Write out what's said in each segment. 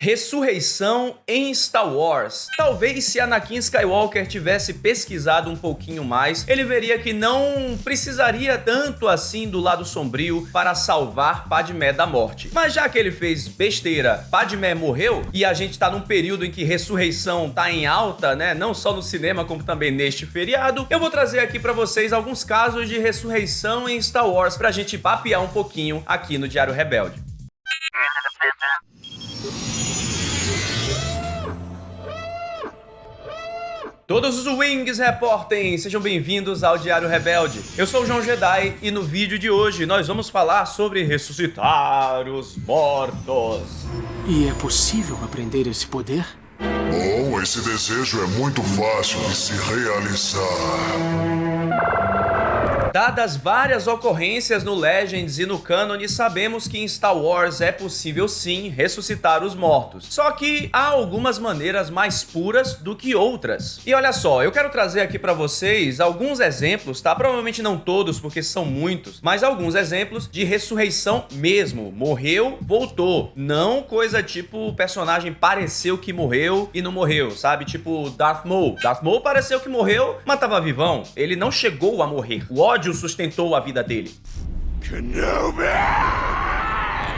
Ressurreição em Star Wars. Talvez se Anakin Skywalker tivesse pesquisado um pouquinho mais, ele veria que não precisaria tanto assim do lado sombrio para salvar Padmé da morte. Mas já que ele fez besteira, Padmé morreu, e a gente tá num período em que ressurreição tá em alta, né? Não só no cinema, como também neste feriado, eu vou trazer aqui pra vocês alguns casos de ressurreição em Star Wars pra gente papear um pouquinho aqui no Diário Rebelde. Todos os Wings reportem, sejam bem-vindos ao Diário Rebelde. Eu sou o João Jedi e no vídeo de hoje nós vamos falar sobre ressuscitar os mortos. E é possível aprender esse poder? Bom, esse desejo é muito fácil de se realizar. Dadas várias ocorrências no Legends e no Canon, sabemos que em Star Wars é possível sim ressuscitar os mortos. Só que há algumas maneiras mais puras do que outras. E olha só, eu quero trazer aqui pra vocês alguns exemplos, tá? Provavelmente não todos, porque são muitos, mas alguns exemplos de ressurreição mesmo. Morreu, voltou. Não coisa tipo o personagem pareceu que morreu e não morreu, sabe? Tipo Darth Maul. Darth Maul pareceu que morreu, mas tava vivão. Ele não chegou a morrer. O ódio sustentou a vida dele. Kenobi!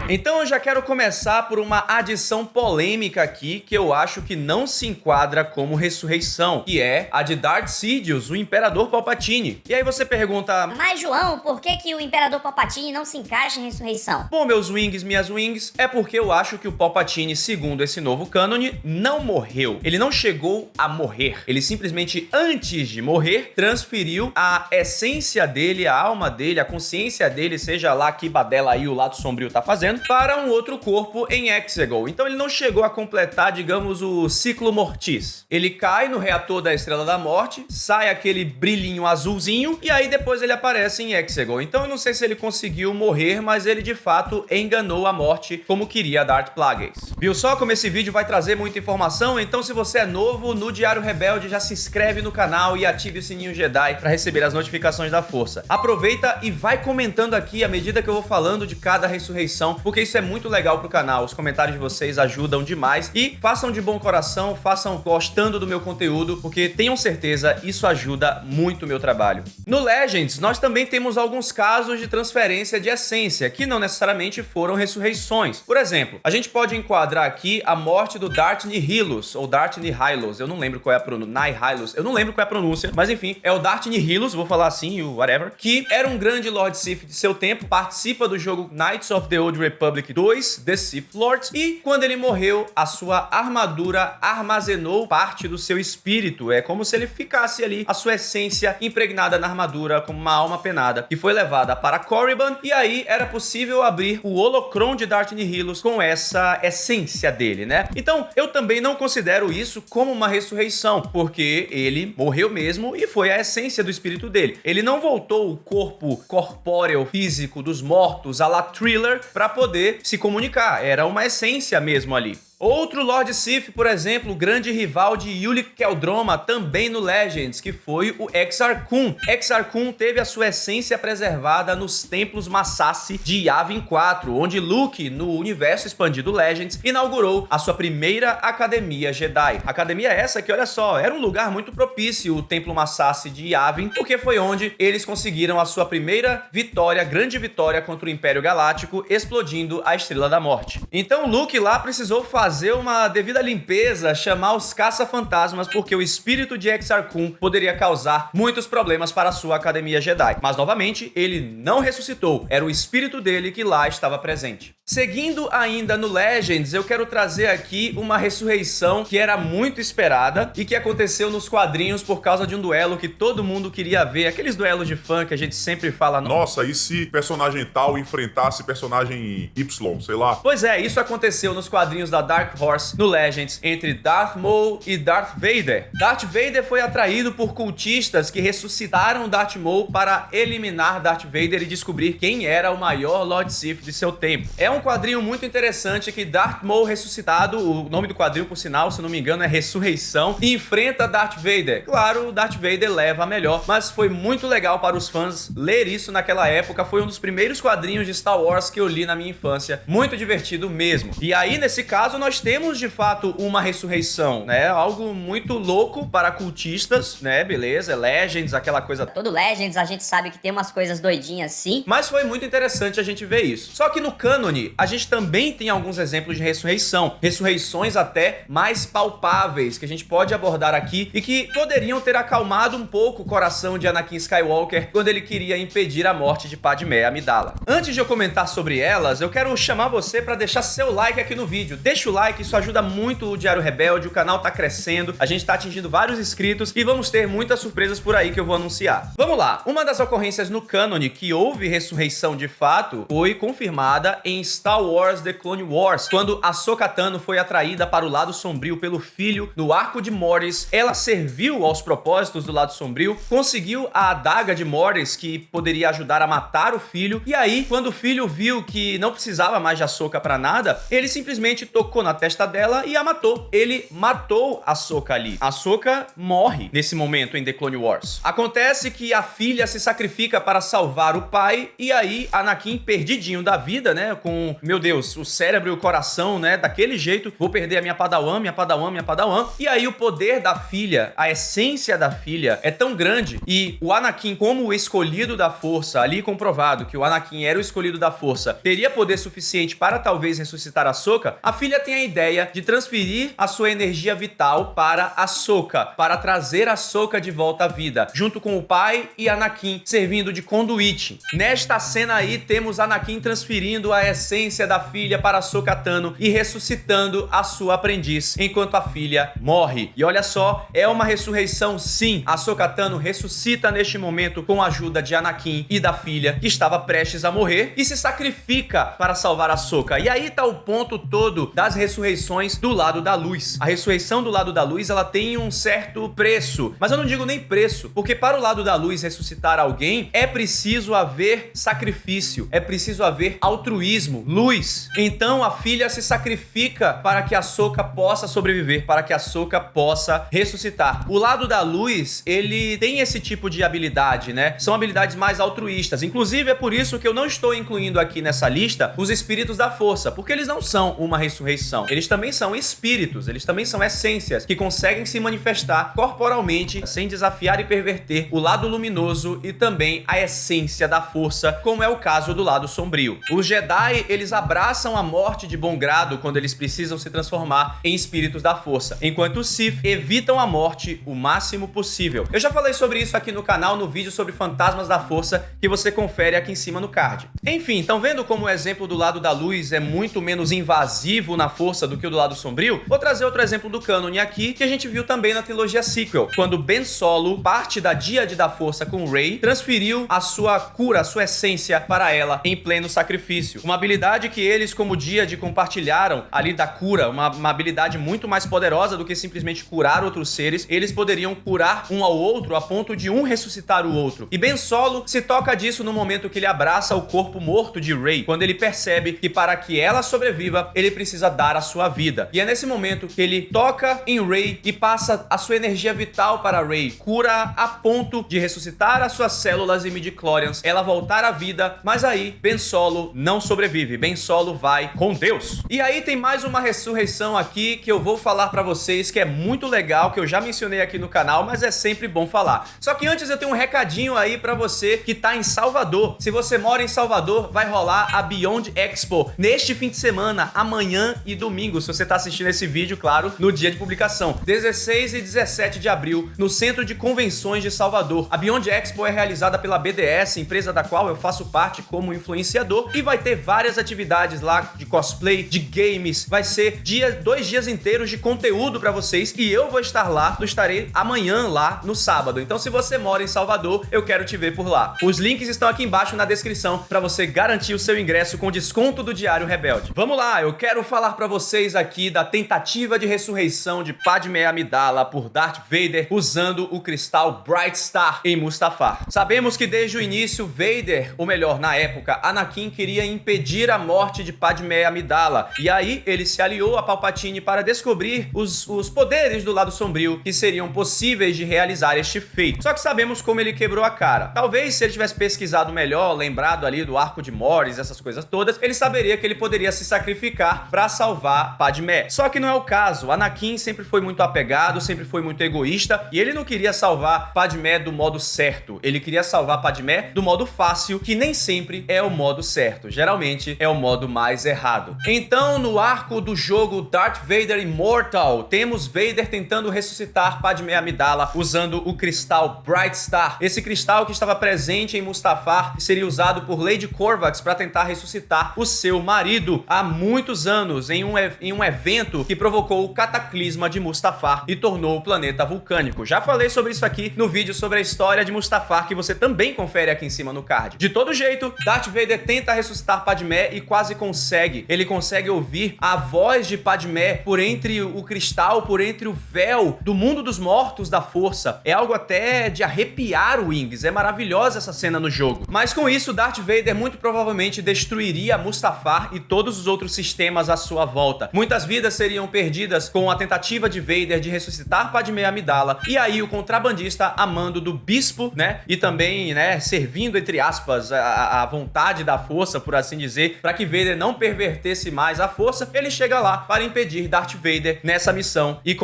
Então eu já quero começar por uma adição polêmica aqui que eu acho que não se enquadra como ressurreição, que é a de Darth Sidious, o Imperador Palpatine. E aí você pergunta... Mas, João, por que o Imperador Palpatine não se encaixa em ressurreição? Bom, meus Wings, minhas Wings, é porque eu acho que o Palpatine, segundo esse novo cânone, não morreu. Ele não chegou a morrer. Ele simplesmente, antes de morrer, transferiu a essência dele, a alma dele, a consciência dele, seja lá que badela aí o lado sombrio tá fazendo, para um outro corpo em Exegol. Então ele não chegou a completar, digamos, o ciclo mortis. Ele cai no reator da Estrela da Morte, sai aquele brilhinho azulzinho, e aí depois ele aparece em Exegol. Então eu não sei se ele conseguiu morrer, mas ele de fato enganou a morte como queria Darth Plagueis. Viu só como esse vídeo vai trazer muita informação? Então se você é novo no Diário Rebelde, já se inscreve no canal e ative o sininho Jedi para receber as notificações da força. Aproveita e vai comentando aqui à medida que eu vou falando de cada ressurreição, porque isso é muito legal pro canal. Os comentários de vocês ajudam demais e façam de bom coração, façam gostando do meu conteúdo, porque tenham certeza, isso ajuda muito o meu trabalho. No Legends, nós também temos alguns casos de transferência de essência, que não necessariamente foram ressurreições. Por exemplo, a gente pode enquadrar aqui a morte do Darth Nihilus, ou Darth Nihilus, eu não lembro qual é a pronúncia, Nihilus, eu não lembro qual é a pronúncia, mas enfim, é o Darth Nihilus, vou falar assim, whatever, que era um grande Lord Sith de seu tempo, participa do jogo Knights of the Old Republic 2, The Sith Lords, e quando ele morreu, a sua armadura armazenou parte do seu espírito. É como se ele ficasse ali, a sua essência impregnada na armadura, como uma alma penada, que foi levada para Korriban, e aí era possível abrir o holocron de Darth Nihilus com essa essência dele, né? Então, eu também não considero isso como uma ressurreição, porque ele morreu mesmo e foi a essência do espírito dele. Ele não voltou o corpo corpóreo, físico dos mortos, a la Thriller, para poder se comunicar. Era uma essência mesmo ali. Outro Lord Sith, por exemplo, o grande rival de Ulic Qel-Droma, também no Legends, que foi o Exar Kun. Exar Kun teve a sua essência preservada nos templos Massassi de Yavin 4, onde Luke, no universo expandido Legends, inaugurou a sua primeira Academia Jedi. Academia essa que, olha só, era um lugar muito propício, o templo Massassi de Yavin, porque foi onde eles conseguiram a sua primeira vitória, grande vitória contra o Império Galáctico, explodindo a Estrela da Morte. Então Luke lá precisou fazer uma devida limpeza, chamar os caça-fantasmas, porque o espírito de Exar Kun poderia causar muitos problemas para a sua Academia Jedi. Mas, novamente, ele não ressuscitou. Era o espírito dele que lá estava presente. Seguindo ainda no Legends, eu quero trazer aqui uma ressurreição que era muito esperada e que aconteceu nos quadrinhos por causa de um duelo que todo mundo queria ver. Aqueles duelos de fã que a gente sempre fala... Nossa, e se personagem tal enfrentasse personagem Y, sei lá? Pois é, isso aconteceu nos quadrinhos da Dark Horse no Legends entre Darth Maul e Darth Vader. Darth Vader foi atraído por cultistas que ressuscitaram Darth Maul para eliminar Darth Vader e descobrir quem era o maior Lord Sith de seu tempo. É um quadrinho muito interessante que Darth Maul ressuscitado, o nome do quadrinho, por sinal, se não me engano, é Ressurreição, e enfrenta Darth Vader. Claro, Darth Vader leva a melhor, mas foi muito legal para os fãs ler isso naquela época. Foi um dos primeiros quadrinhos de Star Wars que eu li na minha infância. Muito divertido mesmo. E aí, nesse caso, nós temos, de fato, uma ressurreição, né? Algo muito louco para cultistas, né? Beleza, Legends, aquela coisa. Todo Legends, a gente sabe que tem umas coisas doidinhas assim. Mas foi muito interessante a gente ver isso. Só que no cânone, a gente também tem alguns exemplos de ressurreição. Ressurreições até mais palpáveis, que a gente pode abordar aqui e que poderiam ter acalmado um pouco o coração de Anakin Skywalker quando ele queria impedir a morte de Padmé Amidala. Antes de eu comentar sobre elas, eu quero chamar você para deixar seu like aqui no vídeo. Deixa o like, isso ajuda muito o Diário Rebelde, o canal tá crescendo, a gente tá atingindo vários inscritos e vamos ter muitas surpresas por aí que eu vou anunciar. Vamos lá, uma das ocorrências no cânone que houve ressurreição de fato foi confirmada em Star Wars The Clone Wars, quando Ahsoka Tano foi atraída para o lado sombrio pelo filho no arco de Mortis. Ela serviu aos propósitos do lado sombrio, conseguiu a adaga de Mortis que poderia ajudar a matar o filho, e aí quando o filho viu que não precisava mais de Ahsoka pra nada, ele simplesmente tocou na testa dela e a matou. Ele matou Ahsoka ali. Ahsoka morre nesse momento em The Clone Wars. Acontece que a filha se sacrifica para salvar o pai, e aí Anakin, perdidinho da vida, né, com, meu Deus, o cérebro e o coração, né, daquele jeito, vou perder a minha Padawan, minha Padawan, minha Padawan, e aí o poder da filha, a essência da filha é tão grande, e o Anakin, como o escolhido da força, ali comprovado que o Anakin era o escolhido da força, teria poder suficiente para talvez ressuscitar Ahsoka, a filha tem a ideia de transferir a sua energia vital para Ahsoka, para trazer Ahsoka de volta à vida, junto com o pai e Anakin servindo de conduíte. Nesta cena aí temos Anakin transferindo a essência da filha para Ahsoka Tano e ressuscitando a sua aprendiz, enquanto a filha morre. E olha só, é uma ressurreição sim. Ahsoka Tano ressuscita neste momento com a ajuda de Anakin e da filha, que estava prestes a morrer, e se sacrifica para salvar Ahsoka. E aí tá o ponto todo das ressurreições do lado da luz. A ressurreição do lado da luz, ela tem um certo preço, mas eu não digo nem preço, porque para o lado da luz ressuscitar alguém, é preciso haver sacrifício, é preciso haver altruísmo, luz. Então a filha se sacrifica para que Ahsoka possa sobreviver, para que Ahsoka possa ressuscitar. O lado da luz, ele tem esse tipo de habilidade, né? São habilidades mais altruístas. Inclusive é por isso que eu não estou incluindo aqui nessa lista os espíritos da força, porque eles não são uma ressurreição. Eles também são espíritos, eles também são essências que conseguem se manifestar corporalmente sem desafiar e perverter o lado luminoso e também a essência da força, como é o caso do lado sombrio. Os Jedi, eles abraçam a morte de bom grado quando eles precisam se transformar em espíritos da força, enquanto os Sith evitam a morte o máximo possível. Eu já falei sobre isso aqui no canal, no vídeo sobre fantasmas da força, que você confere aqui em cima no card. Enfim, estão vendo como o exemplo do lado da luz é muito menos invasivo na força do que o do lado sombrio? Vou trazer outro exemplo do cânone aqui, que a gente viu também na trilogia sequel, quando Ben Solo, parte da Díade da Força com Rey, transferiu a sua cura, a sua essência para ela em pleno sacrifício. Uma habilidade que eles, como Díade, compartilharam ali da cura, uma habilidade muito mais poderosa do que simplesmente curar outros seres. Eles poderiam curar um ao outro a ponto de um ressuscitar o outro. E Ben Solo se toca disso no momento que ele abraça o corpo morto de Rey, quando ele percebe que para que ela sobreviva, ele precisa dar a sua vida. E é nesse momento que ele toca em Rey e passa a sua energia vital para Rey, cura a ponto de ressuscitar as suas células e midi-chlorians, ela voltar à vida, mas aí Ben Solo não sobrevive. Ben Solo vai com Deus. E aí tem mais uma ressurreição aqui que eu vou falar pra vocês, que é muito legal, que eu já mencionei aqui no canal, mas é sempre bom falar. Só que antes eu tenho um recadinho aí pra você que tá em Salvador. Se você mora em Salvador, vai rolar a Beyond Expo neste fim de semana, amanhã e domingo, se você tá assistindo esse vídeo, claro, no dia de publicação. 16 e 17 de abril, no Centro de Convenções de Salvador. A Beyond Expo é realizada pela BDS, empresa da qual eu faço parte como influenciador, e vai ter várias atividades lá de cosplay, de games. Vai ser 2 dias inteiros de conteúdo pra vocês, e eu vou estar lá, eu estarei amanhã lá no sábado. Então se você mora em Salvador, eu quero te ver por lá. Os links estão aqui embaixo na descrição pra você garantir o seu ingresso com desconto do Diário Rebelde. Vamos lá, eu quero falar pra vocês aqui da tentativa de ressurreição de Padmé Amidala por Darth Vader usando o cristal Bright Star em Mustafar. Sabemos que desde o início Vader, ou melhor, na época, Anakin queria impedir impedir a morte de Padmé Amidala. E aí ele se aliou a Palpatine para descobrir os poderes do lado sombrio que seriam possíveis de realizar este feito. Só que sabemos como ele quebrou a cara. Talvez se ele tivesse pesquisado melhor, lembrado ali do arco de Morris, essas coisas todas, ele saberia que ele poderia se sacrificar para salvar Padmé. Só que não é o caso. Anakin sempre foi muito apegado, sempre foi muito egoísta, e ele não queria salvar Padmé do modo certo. Ele queria salvar Padmé do modo fácil, que nem sempre é o modo certo. Geralmente é o modo mais errado. Então, no arco do jogo Darth Vader Immortal, temos Vader tentando ressuscitar Padmé Amidala usando o cristal Bright Star. Esse cristal que estava presente em Mustafar seria usado por Lady Corvax para tentar ressuscitar o seu marido há muitos anos em um evento que provocou o cataclisma de Mustafar e tornou o planeta vulcânico. Já falei sobre isso aqui no vídeo sobre a história de Mustafar, que você também confere aqui em cima no card. De todo jeito, Darth Vader tenta ressuscitar Padmé e quase consegue. Ele consegue ouvir a voz de Padmé por entre o cristal, por entre o véu do mundo dos mortos da força. É algo até de arrepiar o Wings. É maravilhosa essa cena no jogo. Mas com isso, Darth Vader muito provavelmente destruiria Mustafar e todos os outros sistemas à sua volta. Muitas vidas seriam perdidas com a tentativa de Vader de ressuscitar Padmé Amidala, e aí o contrabandista, a mando do bispo, né, e também, né, servindo, entre aspas, a vontade da força, por assim dizer, para que Vader não pervertesse mais a força, ele chega lá para impedir Darth Vader nessa missão e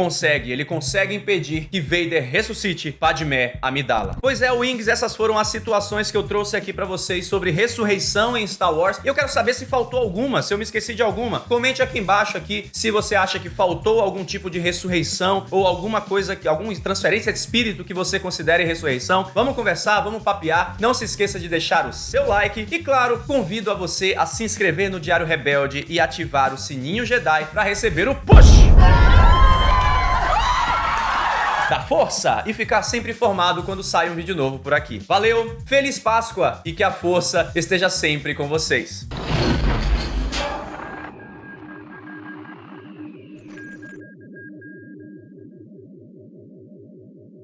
ele consegue impedir que Vader ressuscite Padmé Amidala. Pois é, Wings, essas foram as situações que eu trouxe aqui para vocês sobre ressurreição em Star Wars. E eu quero saber se faltou alguma, se eu me esqueci de alguma. Comente aqui embaixo aqui se você acha que faltou algum tipo de ressurreição ou alguma coisa, alguma transferência de espírito que você considere ressurreição. Vamos conversar, vamos papear. Não se esqueça de deixar o seu like e, claro, convido a você a se inscrever no Diário Rebelde e ativar o sininho Jedi para receber o push da força e ficar sempre informado quando sai um vídeo novo por aqui. Valeu, feliz Páscoa e que a força esteja sempre com vocês.